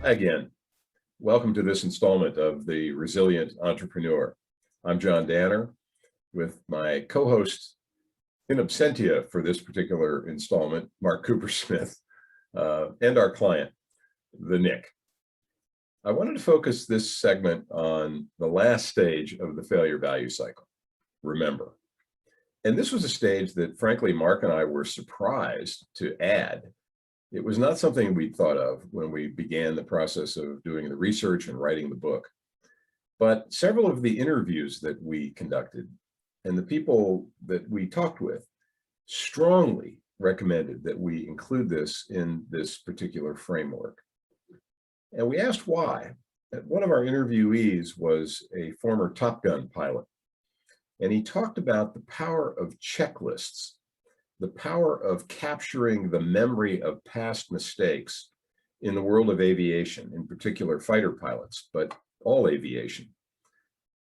Again, welcome to this installment of The Resilient Entrepreneur. I'm John Danner with my co-host in absentia for this particular installment, Mark Cooper-Smith, and our client, the Nick. I wanted to focus this segment on the last stage of the failure value cycle, remember. And this was a stage that, frankly, Mark and I were surprised to add. It was not something we'd thought of when we began the process of doing the research and writing the book. But several of the interviews that we conducted and the people that we talked with strongly recommended that we include this in this particular framework. And we asked why. One of our interviewees was a former Top Gun pilot, and he talked about the power of checklists, the power of capturing the memory of past mistakes in the world of aviation, in particular fighter pilots, but all aviation.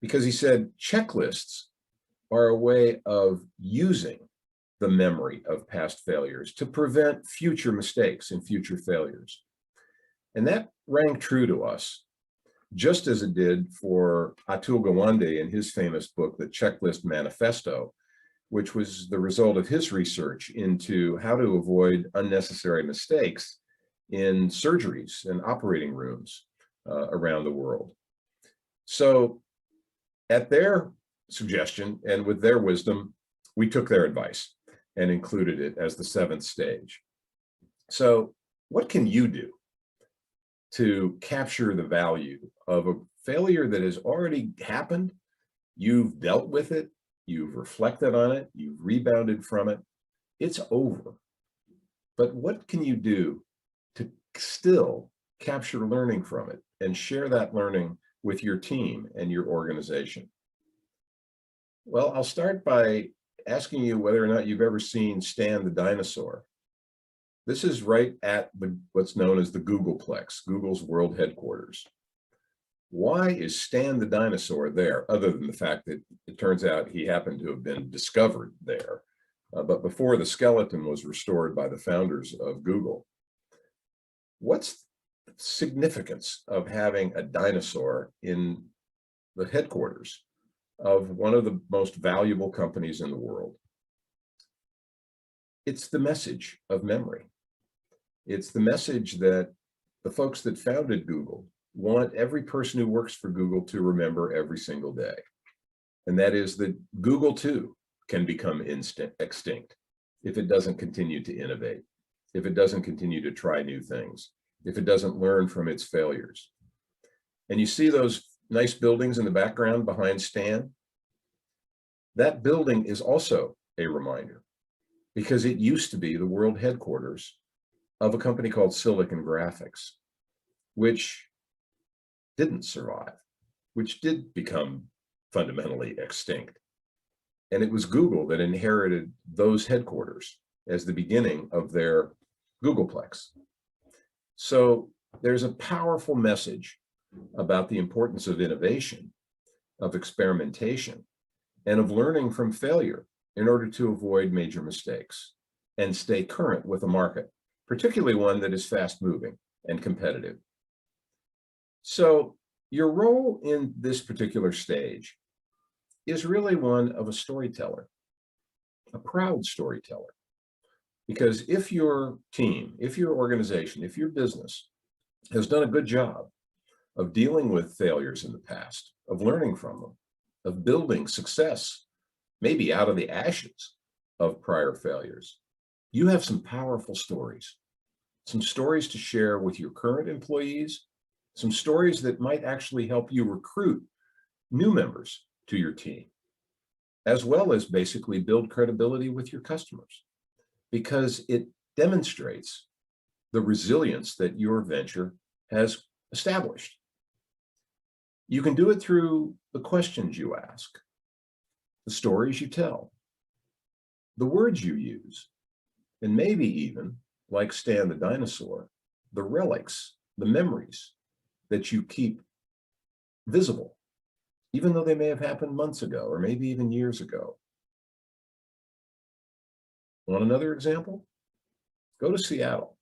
Because he said checklists are a way of using the memory of past failures to prevent future mistakes and future failures. And that rang true to us, just as it did for Atul Gawande in his famous book, The Checklist Manifesto, which was the result of his research into how to avoid unnecessary mistakes in surgeries and operating rooms around the world. So at their suggestion and with their wisdom, we took their advice and included it as the seventh stage. So what can you do to capture the value of a failure that has already happened? You've dealt with it, you've reflected on it, you've rebounded from it, it's over. But what can you do to still capture learning from it and share that learning with your team and your organization? Well, I'll start by asking you whether or not you've ever seen Stan the Dinosaur. This is right at what's known as the Googleplex, Google's world headquarters. Why is Stan the Dinosaur there, other than the fact that it turns out he happened to have been discovered there, but before the skeleton was restored by the founders of Google? What's the significance of having a dinosaur in the headquarters of one of the most valuable companies in the world? It's the message of memory. It's the message that the folks that founded Google want every person who works for Google to remember every single day. And that is that Google too can become extinct if it doesn't continue to innovate, if it doesn't continue to try new things, if it doesn't learn from its failures. And you see those nice buildings in the background behind Stan? That building is also a reminder, because it used to be the world headquarters of a company called Silicon Graphics, which didn't survive, which did become fundamentally extinct. And it was Google that inherited those headquarters as the beginning of their Googleplex. So there's a powerful message about the importance of innovation, of experimentation, and of learning from failure in order to avoid major mistakes and stay current with the market, particularly one that is fast moving and competitive. So your role in this particular stage is really one of a storyteller, a proud storyteller. Because if your team, if your organization, if your business has done a good job of dealing with failures in the past, of learning from them, of building success, maybe out of the ashes of prior failures, you have some powerful stories, some stories to share with your current employees, some stories that might actually help you recruit new members to your team, as well as basically build credibility with your customers, because it demonstrates the resilience that your venture has established. You can do it through the questions you ask, the stories you tell, the words you use, and maybe even, like Stan the Dinosaur, the relics, the memories that you keep visible, even though they may have happened months ago or maybe even years ago. Want another example? Go to Seattle.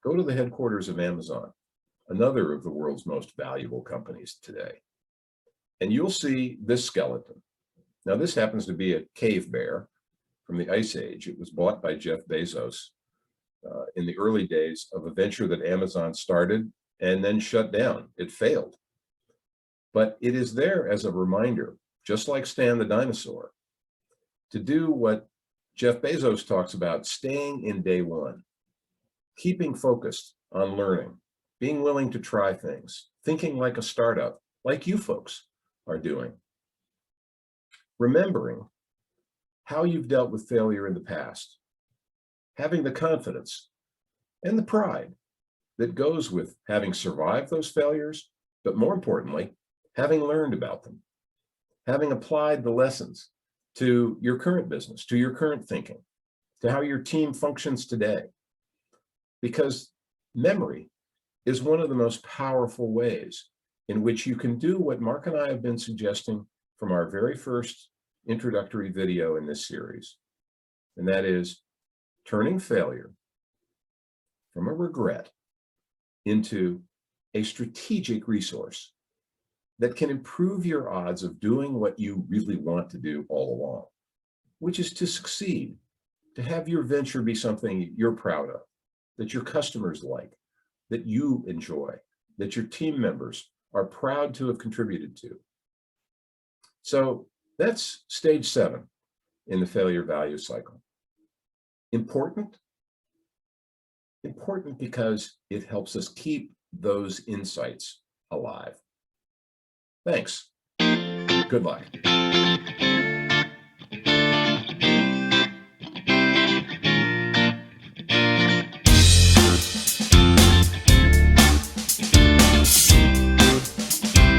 Go to the headquarters of Amazon. another of the world's most valuable companies today. And you'll see this skeleton. Now, this happens to be a cave bear from the Ice Age. It was bought by Jeff Bezos in the early days of a venture that Amazon started and then shut down. It failed. But it is there as a reminder, just like Stan the dinosaur, to do what Jeff Bezos talks about, staying in day one, keeping focused on learning, being willing to try things, thinking like a startup, like you folks are doing. Remembering how you've dealt with failure in the past, having the confidence and the pride that goes with having survived those failures, but more importantly, having learned about them, having applied the lessons to your current business, to your current thinking, to how your team functions today. Because memory is one of the most powerful ways in which you can do what Mark and I have been suggesting from our very first introductory video in this series. And that is turning failure from a regret into a strategic resource that can improve your odds of doing what you really want to do all along, which is to succeed, to have your venture be something you're proud of, that your customers like, that you enjoy, that your team members are proud to have contributed to. So that's stage 7 in the failure value cycle. Important? Important because it helps us keep those insights alive. Thanks. Good luck.